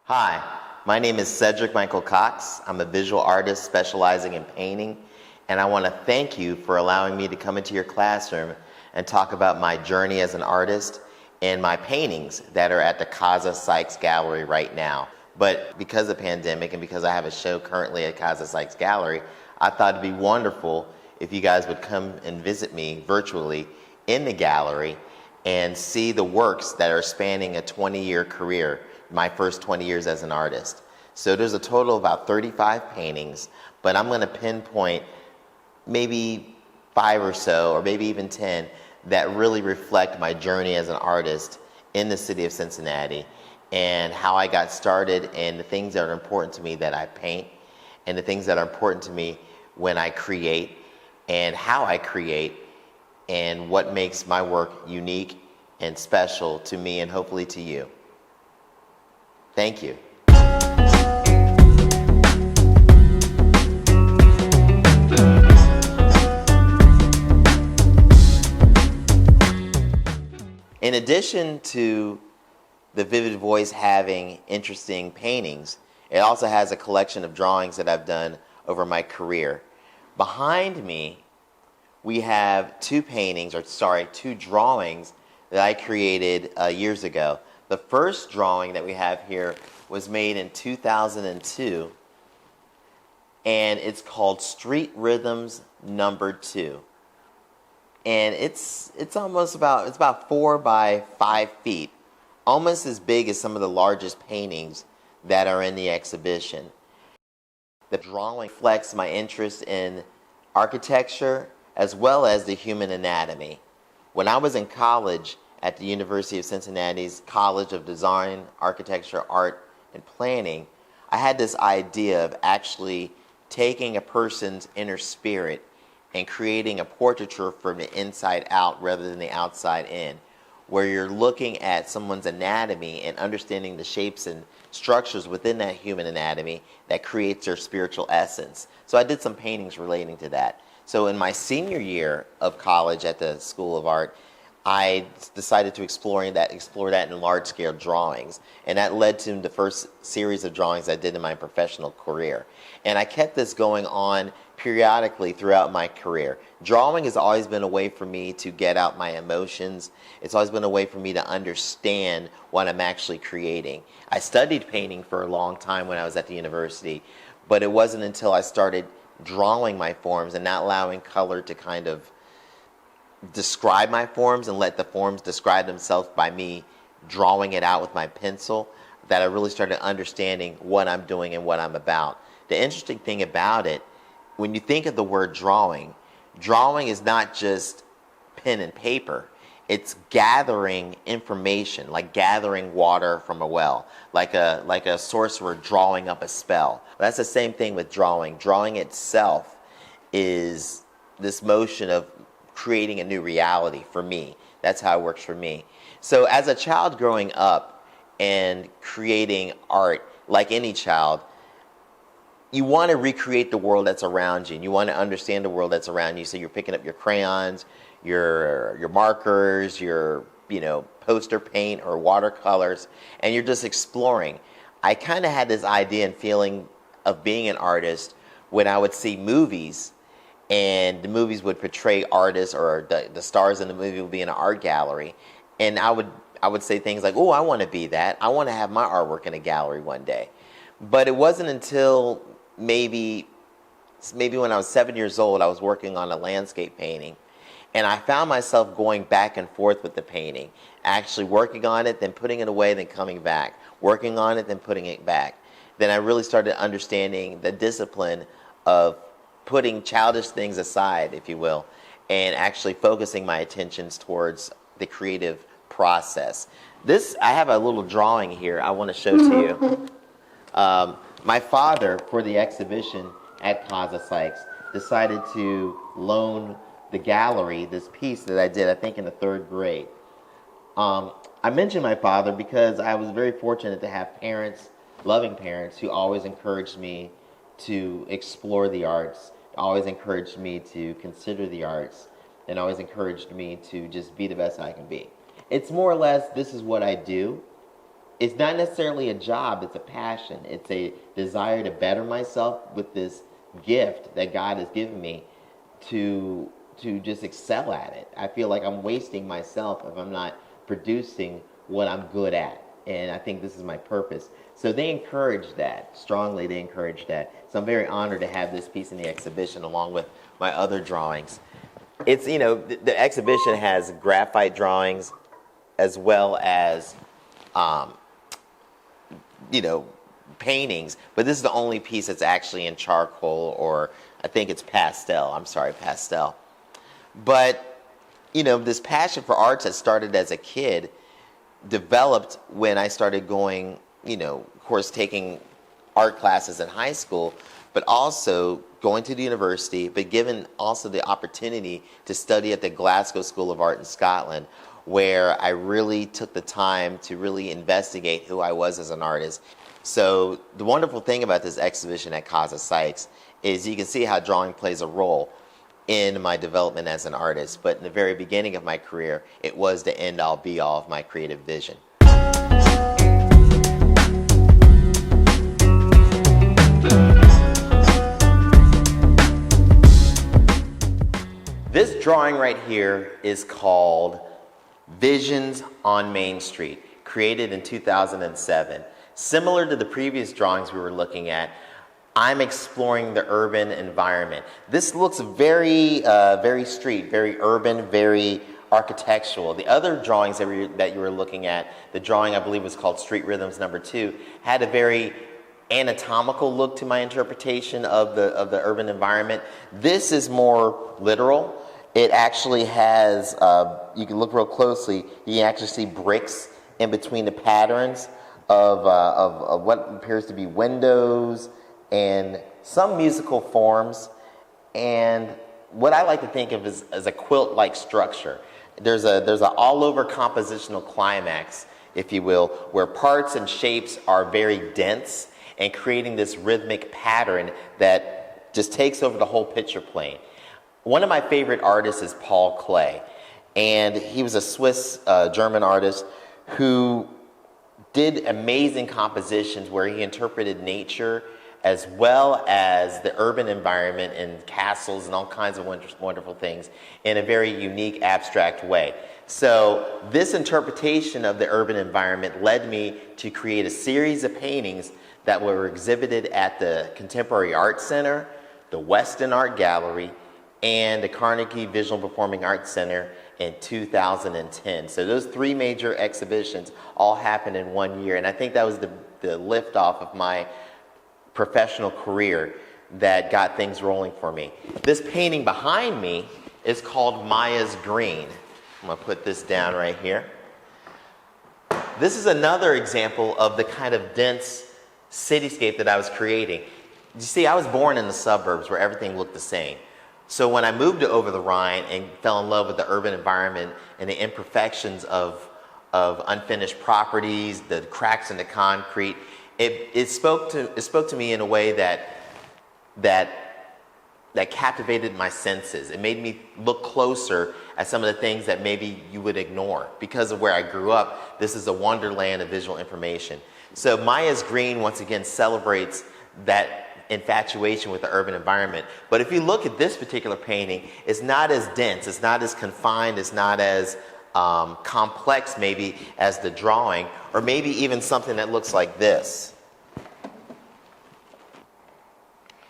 Hi, my name is Cedric Michael Cox. I'm a visual artist specializing in painting, and I want to thank you for allowing me to come into your classroom and talk about my journey as an artist and my paintings that are at the Casa Sykes Gallery right now. But because of the pandemic and because I have a show currently at Casa Sykes Gallery, I thought it'd be wonderful if you guys would come and visit me virtually in the gallery and see the works that are spanning a 20-year career, my first 20 years as an artist. So there's a total of about 35 paintings, but I'm going to pinpoint maybe 5 or so, or maybe even 10, that really reflect my journey as an artist in the city of Cincinnati and how I got started and the things that are important to me that I paint and the things that are important to me when I create and how I create and what makes my work unique and special to me and hopefully to you. Thank you. In addition to the Vivid Voice having interesting paintings, it also has a collection of drawings that I've done over my career. Behind me, we have two drawings that I created years ago. The first drawing that we have here was made in 2002, and it's called Street Rhythms Number 2. And it's about 4 by 5 feet, almost as big as some of the largest paintings that are in the exhibition. The drawing reflects my interest in architecture as well as the human anatomy. When I was in college at the University of Cincinnati's College of Design, Architecture, Art, and Planning, I had this idea of actually taking a person's inner spirit and creating a portraiture from the inside out rather than the outside in, where you're looking at someone's anatomy and understanding the shapes and structures within that human anatomy that creates their spiritual essence. So I did some paintings relating to that. So in my senior year of college at the School of Art, I decided to explore that in large-scale drawings, and that led to the first series of drawings I did in my professional career. And I kept this going on periodically throughout my career. Drawing has always been a way for me to get out my emotions. It's always been a way for me to understand what I'm actually creating. I studied painting for a long time when I was at the university, but it wasn't until I started drawing my forms and not allowing color to kind of describe my forms and let the forms describe themselves by me drawing it out with my pencil that I really started understanding what I'm doing and what I'm about. The interesting thing about it, when you think of the word drawing, drawing is not just pen and paper. It's gathering information, like gathering water from a well, like a sorcerer drawing up a spell. That's the same thing with drawing. Drawing itself is this motion of creating a new reality for me. That's how it works for me. So as a child growing up and creating art, like any child, you want to recreate the world that's around you, and you want to understand the world that's around you. So you're picking up your crayons, your markers, your poster paint or watercolors, and you're just exploring. I kind of had this idea and feeling of being an artist when I would see movies, and the movies would portray artists, or the stars in the movie would be in an art gallery, and I would say things like, "Oh, I want to be that. I want to have my artwork in a gallery one day." But it wasn't until maybe when I was 7 years old, I was working on a landscape painting, and I found myself going back and forth with the painting, actually working on it, then putting it away, then coming back, working on it, then putting it back. Then I really started understanding the discipline of putting childish things aside, if you will, and actually focusing my attentions towards the creative process. I have a little drawing here I want to show to you. My father, for the exhibition at Casa Sykes, decided to loan the gallery this piece that I did, I think, in the 3rd grade. I mentioned my father because I was very fortunate to have parents, loving parents, who always encouraged me to explore the arts, always encouraged me to consider the arts, and always encouraged me to just be the best I can be. It's more or less, this is what I do, it's not necessarily a job, it's a passion. It's a desire to better myself with this gift that God has given me to just excel at it. I feel like I'm wasting myself if I'm not producing what I'm good at. And I think this is my purpose. So they encourage that, strongly they encourage that. So I'm very honored to have this piece in the exhibition along with my other drawings. It's, you know, the exhibition has graphite drawings as well as, you know, paintings, but this is the only piece that's actually in charcoal, or I think it's pastel. I'm sorry, pastel. But, you know, this passion for arts that started as a kid developed when I started going, you know, of course, taking art classes in high school, but also going to the university, but given also the opportunity to study at the Glasgow School of Art in Scotland, where I really took the time to really investigate who I was as an artist. So the wonderful thing about this exhibition at Casa Sykes is you can see how drawing plays a role in my development as an artist. But in the very beginning of my career, it was the end-all be-all of my creative vision. This drawing right here is called Visions on Main Street, created in 2007. Similar to the previous drawings we were looking at, I'm exploring the urban environment. This looks very, very street, very urban, very architectural. The other drawings that you were looking at, the drawing I believe was called Street Rhythms #2, had a very anatomical look to my interpretation of the urban environment. This is more literal. It actually has, you can look real closely, you can actually see bricks in between the patterns of what appears to be windows and some musical forms, and what I like to think of as a quilt-like structure. There's an all-over compositional climax, if you will, where parts and shapes are very dense and creating this rhythmic pattern that just takes over the whole picture plane. One of my favorite artists is Paul Klee, and he was a Swiss German artist who did amazing compositions where he interpreted nature as well as the urban environment and castles and all kinds of wonderful things in a very unique, abstract way. So this interpretation of the urban environment led me to create a series of paintings that were exhibited at the Contemporary Art Center, the Weston Art Gallery, and the Carnegie Visual Performing Arts Center in 2010. So those three major exhibitions all happened in 1 year, and I think that was the liftoff of my professional career that got things rolling for me. This painting behind me is called Maya's Green. I'm going to put this down right here. This is another example of the kind of dense cityscape that I was creating. You see, I was born in the suburbs where everything looked the same. So when I moved to Over the Rhine and fell in love with the urban environment and the imperfections of unfinished properties, the cracks in the concrete, it spoke to me in a way that captivated my senses. It made me look closer at some of the things that maybe you would ignore. Because of where I grew up, this is a wonderland of visual information. So Maya's Green, once again, celebrates that infatuation with the urban environment. But if you look at this particular painting, it's not as dense, it's not as confined, it's not as complex maybe as the drawing, or maybe even something that looks like this.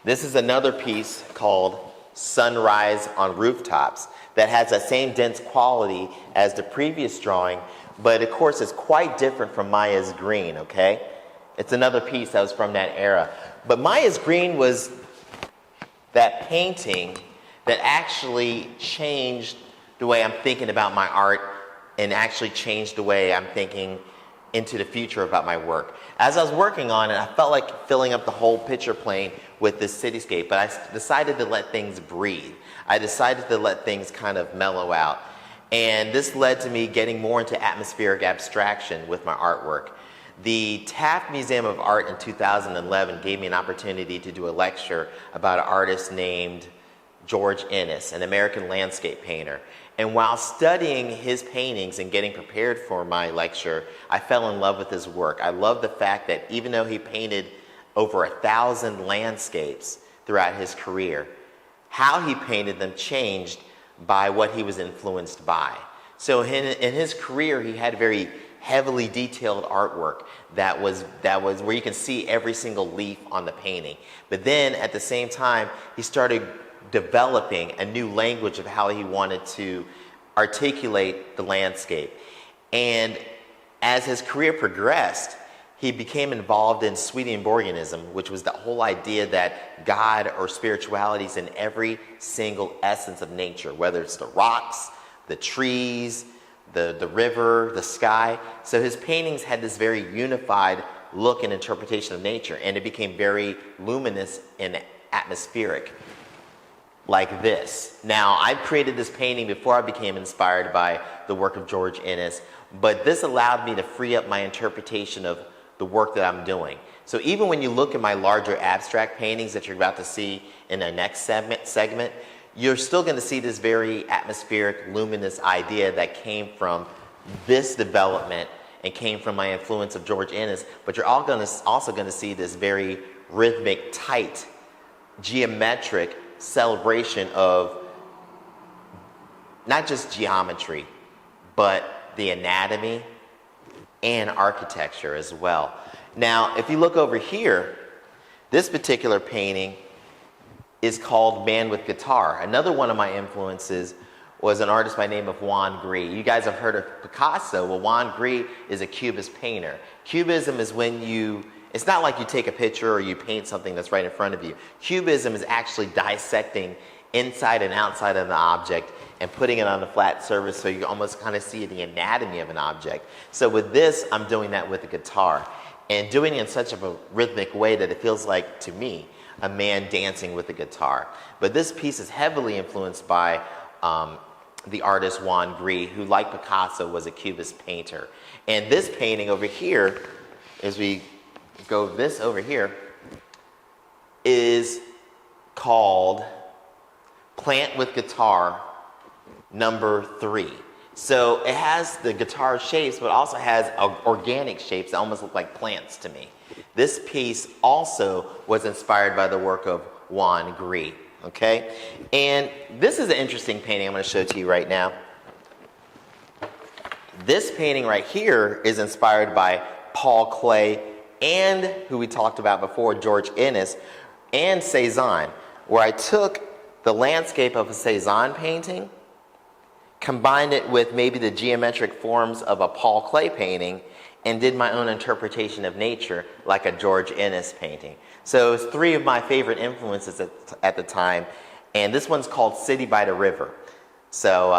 This is another piece called Sunrise on Rooftops that has that same dense quality as the previous drawing, but of course it's quite different from Maya's Green, okay? It's another piece that was from that era. But Maya's Green was that painting that actually changed the way I'm thinking about my art and actually changed the way I'm thinking into the future about my work. As I was working on it, I felt like filling up the whole picture plane with this cityscape, but I decided to let things breathe. I decided to let things kind of mellow out. And this led to me getting more into atmospheric abstraction with my artwork. The Taft Museum of Art in 2011 gave me an opportunity to do a lecture about an artist named George Ennis, an American landscape painter. And while studying his paintings and getting prepared for my lecture, I fell in love with his work. I love the fact that even though he painted over 1,000 landscapes throughout his career, how he painted them changed by what he was influenced by. So in his career, he had very heavily detailed artwork that was where you can see every single leaf on the painting. But then at the same time, he started developing a new language of how he wanted to articulate the landscape. And as his career progressed, he became involved in Swedenborgianism, which was the whole idea that God or spirituality is in every single essence of nature, whether it's the rocks, the trees, the river, the sky. So his paintings had this very unified look and interpretation of nature, and it became very luminous and atmospheric, like this. Now, I created this painting before I became inspired by the work of George Ennis, but this allowed me to free up my interpretation of the work that I'm doing. So even when you look at my larger abstract paintings that you're about to see in the next segment, you're still going to see this very atmospheric, luminous idea that came from this development and came from my influence of George Ennis, but you're also going to see this very rhythmic, tight, geometric celebration of not just geometry, but the anatomy and architecture as well. Now, if you look over here, this particular painting is called Man with Guitar. Another one of my influences was an artist by the name of Juan Gris. You guys have heard of Picasso. Well, Juan Gris is a Cubist painter. Cubism is when it's not like you take a picture or you paint something that's right in front of you. Cubism is actually dissecting inside and outside of the object and putting it on a flat surface so you almost kind of see the anatomy of an object. So with this, I'm doing that with a guitar and doing it in such a rhythmic way that it feels like, to me, a man dancing with a guitar. But this piece is heavily influenced by the artist Juan Gris, who, like Picasso, was a Cubist painter. And this painting over here, as we go this over here, is called Plant with Guitar number 3. So it has the guitar shapes, but also has organic shapes that almost look like plants to me. This piece also was inspired by the work of Juan Gris, okay? And this is an interesting painting I'm going to show to you right now. This painting right here is inspired by Paul Klee and, who we talked about before, George Ennis, and Cezanne, where I took the landscape of a Cezanne painting, combined it with maybe the geometric forms of a Paul Klee painting, and did my own interpretation of nature like a George Ennis painting. So it's 3 of my favorite influences at the time, and this one's called City by the River. So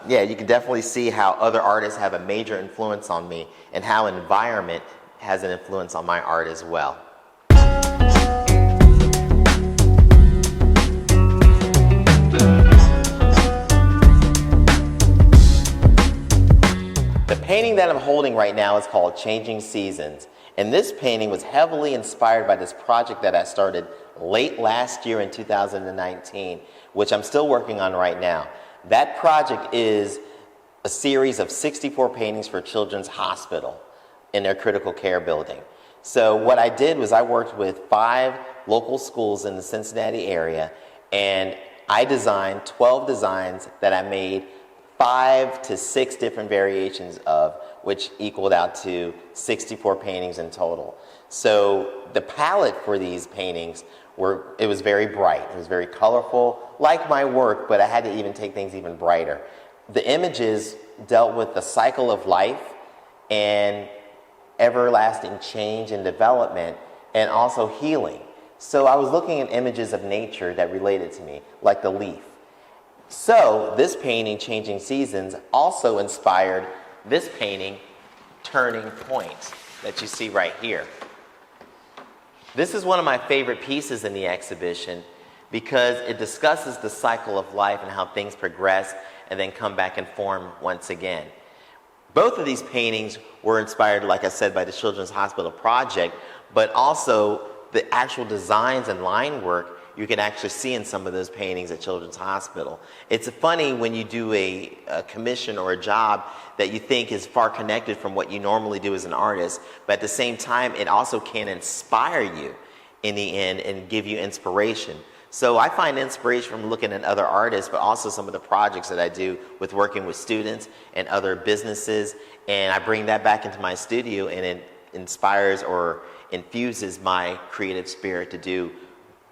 yeah, you can definitely see how other artists have a major influence on me and how an environment has an influence on my art as well. The painting that I'm holding right now is called Changing Seasons. And this painting was heavily inspired by this project that I started late last year in 2019, which I'm still working on right now. That project is a series of 64 paintings for Children's Hospital in their critical care building. So what I did was I worked with 5 local schools in the Cincinnati area, and I designed 12 designs that I made 5 to 6 different variations of, which equaled out to 64 paintings in total. So the palette for these paintings it was very bright. It was very colorful, like my work, but I had to even take things even brighter. The images dealt with the cycle of life and everlasting change and development, and also healing. So I was looking at images of nature that related to me, like the leaf. So this painting, Changing Seasons, also inspired this painting, Turning Point, that you see right here. This is one of my favorite pieces in the exhibition because it discusses the cycle of life and how things progress and then come back and form once again. Both of these paintings were inspired, like I said, by the Children's Hospital project, but also the actual designs and line work you can actually see in some of those paintings at Children's Hospital. It's funny when you do a commission or a job that you think is far connected from what you normally do as an artist, but at the same time, it also can inspire you in the end and give you inspiration. So I find inspiration from looking at other artists, but also some of the projects that I do with working with students and other businesses, and I bring that back into my studio, and it inspires or infuses my creative spirit to do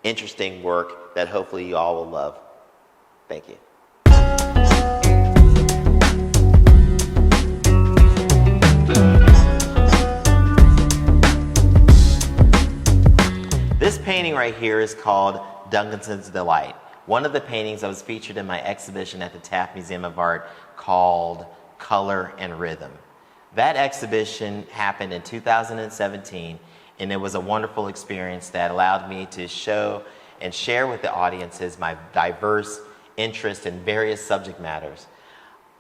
interesting work that hopefully you all will love. Thank you. This painting right here is called Duncanson's Delight. One of the paintings that was featured in my exhibition at the Taft Museum of Art called Color and Rhythm. That exhibition happened in 2017, and it was a wonderful experience that allowed me to show and share with the audiences my diverse interest in various subject matters.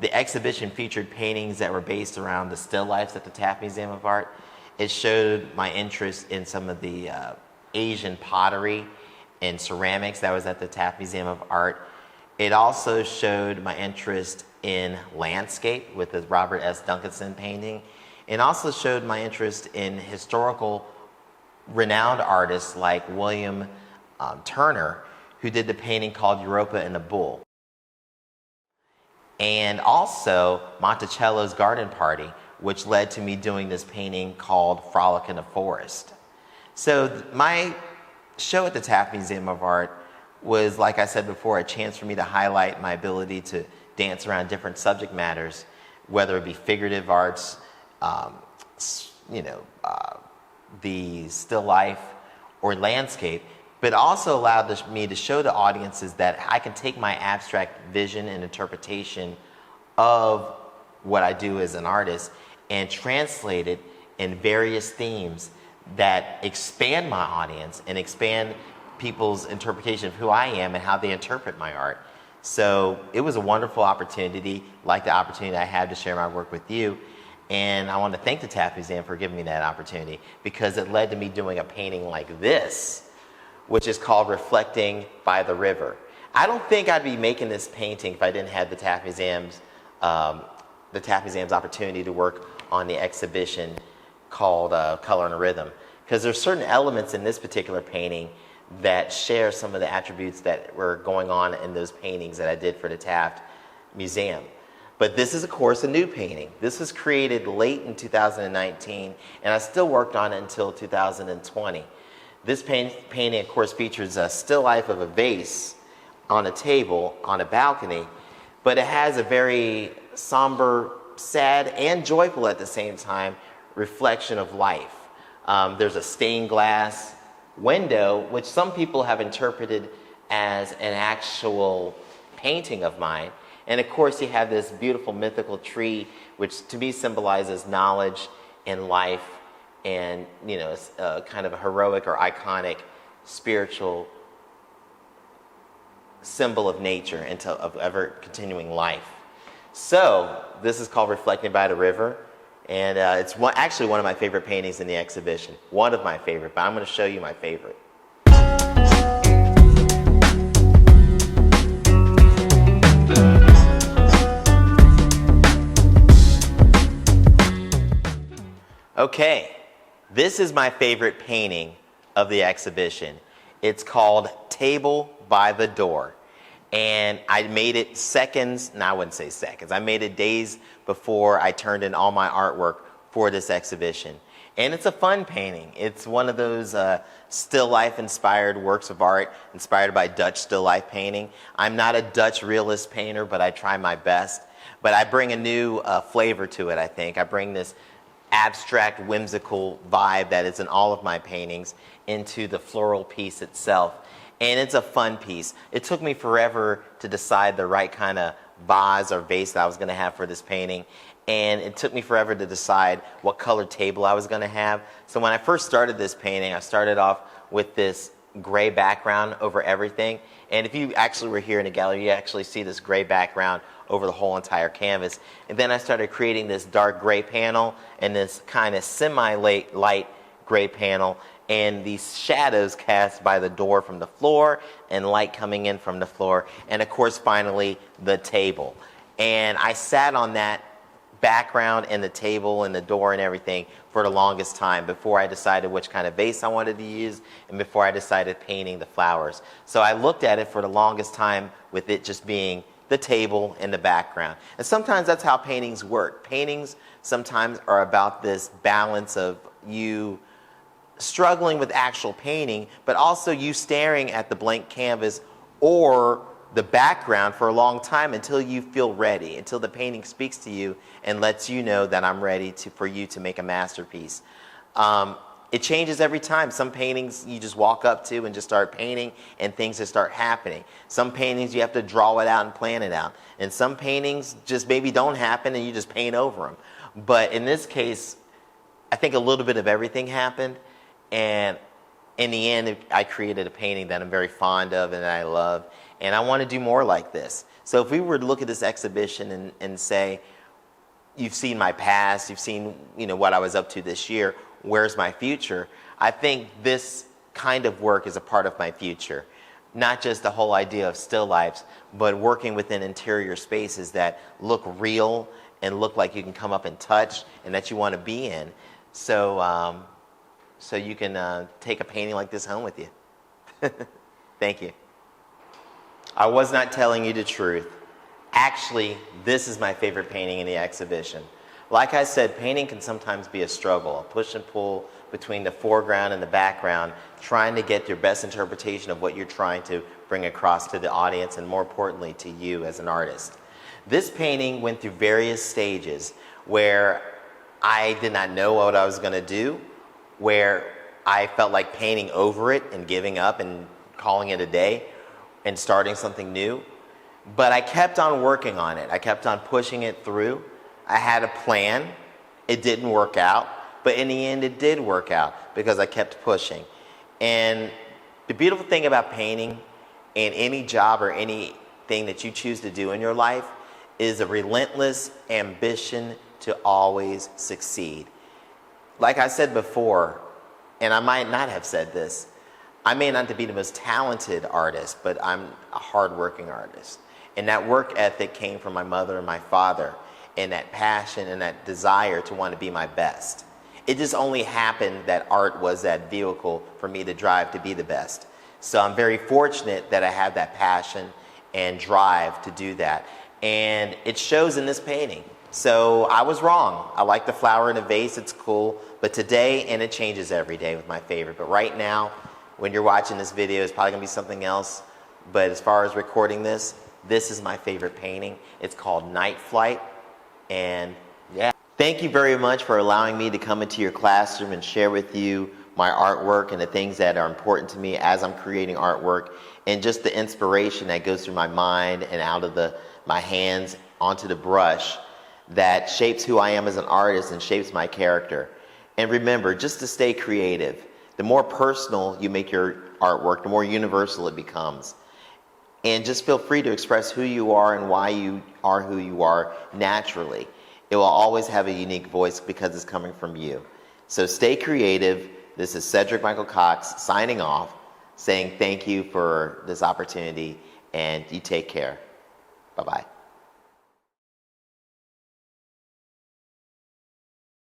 The exhibition featured paintings that were based around the still lifes at the Taft Museum of Art. It showed my interest in some of the Asian pottery and ceramics that was at the Taft Museum of Art. It also showed my interest in landscape with the Robert S. Duncanson painting, and also showed my interest in historical renowned artists like William Turner, who did the painting called Europa and the Bull. And also Monticello's Garden Party, which led to me doing this painting called Frolic in the Forest. So my show at the Taft Museum of Art was, like I said before, a chance for me to highlight my ability to dance around different subject matters, whether it be figurative arts, the still life or landscape, but also allowed me to show the audiences that I can take my abstract vision and interpretation of what I do as an artist and translate it in various themes that expand my audience and expand people's interpretation of who I am and how they interpret my art. So it was a wonderful opportunity, like the opportunity I had to share my work with you. And I want to thank the Taft Museum for giving me that opportunity, because it led to me doing a painting like this, which is called Reflecting by the River. I don't think I'd be making this painting if I didn't have the Taft Museum's opportunity to work on the exhibition called Color and Rhythm, because there's certain elements in this particular painting that share some of the attributes that were going on in those paintings that I did for the Taft Museum. But this is, of course, a new painting. This was created late in 2019, and I still worked on it until 2020. This painting, of course, features a still life of a vase on a table on a balcony, but it has a very somber, sad, and joyful at the same time reflection of life. There's a stained glass window, which some people have interpreted as an actual painting of mine. And of course, you have this beautiful mythical tree, which to me symbolizes knowledge and life, and it's kind of a heroic or iconic spiritual symbol of nature and of ever continuing life. So this is called Reflecting by the River. And it's actually one of my favorite paintings in the exhibition. One of my favorite, but I'm going to show you my favorite. Okay, this is my favorite painting of the exhibition. It's called Table by the Door. And I made it I wouldn't say seconds. I made it days before I turned in all my artwork for this exhibition. And it's a fun painting. It's one of those still life inspired works of art inspired by Dutch still life painting. I'm not a Dutch realist painter, but I try my best. But I bring a new flavor to it, I think. I bring this abstract, whimsical vibe that is in all of my paintings into the floral piece itself. And it's a fun piece. It took me forever to decide the right kind of vase or vase that I was going to have for this painting. And it took me forever to decide what color table I was going to have. So when I first started this painting, I started off with this gray background over everything. And if you actually were here in the gallery, you actually see this gray background over the whole entire canvas. And then I started creating this dark gray panel and this kind of semi-light gray panel. and these shadows cast by the door from the floor and light coming in from the floor, and of course finally the table. And I sat on that background and the table and the door and everything for the longest time before I decided which kind of vase I wanted to use and before I decided painting the flowers. So I looked at it for the longest time with it just being the table and the background. And sometimes that's how paintings work. Paintings sometimes are about this balance of you struggling with actual painting, but also you staring at the blank canvas or the background for a long time until you feel ready, until the painting speaks to you and lets you know that I'm ready for you to make a masterpiece. It changes every time. Some paintings you just walk up to and just start painting and things just start happening. Some paintings you have to draw it out and plan it out. And some paintings just maybe don't happen and you just paint over them. But in this case, I think a little bit of everything happened. And in the end, I created a painting that I'm very fond of and that I love. And I want to do more like this. So if we were to look at this exhibition and say, you've seen my past, you've seen what I was up to this year, where's my future? I think this kind of work is a part of my future. Not just the whole idea of still lifes, but working within interior spaces that look real and look like you can come up and touch and that you want to be in. So, so you can take a painting like this home with you. Thank you. I was not telling you the truth. Actually, this is my favorite painting in the exhibition. Like I said, painting can sometimes be a struggle, a push and pull between the foreground and the background, trying to get your best interpretation of what you're trying to bring across to the audience and more importantly to you as an artist. This painting went through various stages where I did not know what I was going to do, where I felt like painting over it and giving up and calling it a day and starting something new. But I kept on working on it. I kept on pushing it through. I had a plan. It didn't work out. But in the end, it did work out because I kept pushing. And the beautiful thing about painting and any job or anything that you choose to do in your life is a relentless ambition to always succeed. Like I said before, and I might not have said this, I may not be the most talented artist, but I'm a hardworking artist. And that work ethic came from my mother and my father, and that passion and that desire to want to be my best. It just only happened that art was that vehicle for me to drive to be the best. So I'm very fortunate that I have that passion and drive to do that. And it shows in this painting. So I was wrong. I like the flower in a vase, it's cool. But today, and it changes every day with my favorite, but right now, when you're watching this video, it's probably gonna be something else. But as far as recording this is my favorite painting. It's called Night Flight. And yeah, thank you very much for allowing me to come into your classroom and share with you my artwork and the things that are important to me as I'm creating artwork, and just the inspiration that goes through my mind and out of my hands onto the brush that shapes who I am as an artist and shapes my character. And remember, just to stay creative. The more personal you make your artwork, the more universal it becomes. And just feel free to express who you are and why you are who you are naturally. It will always have a unique voice because it's coming from you. So stay creative. This is Cedric Michael Cox signing off, saying thank you for this opportunity, and you take care. Bye-bye.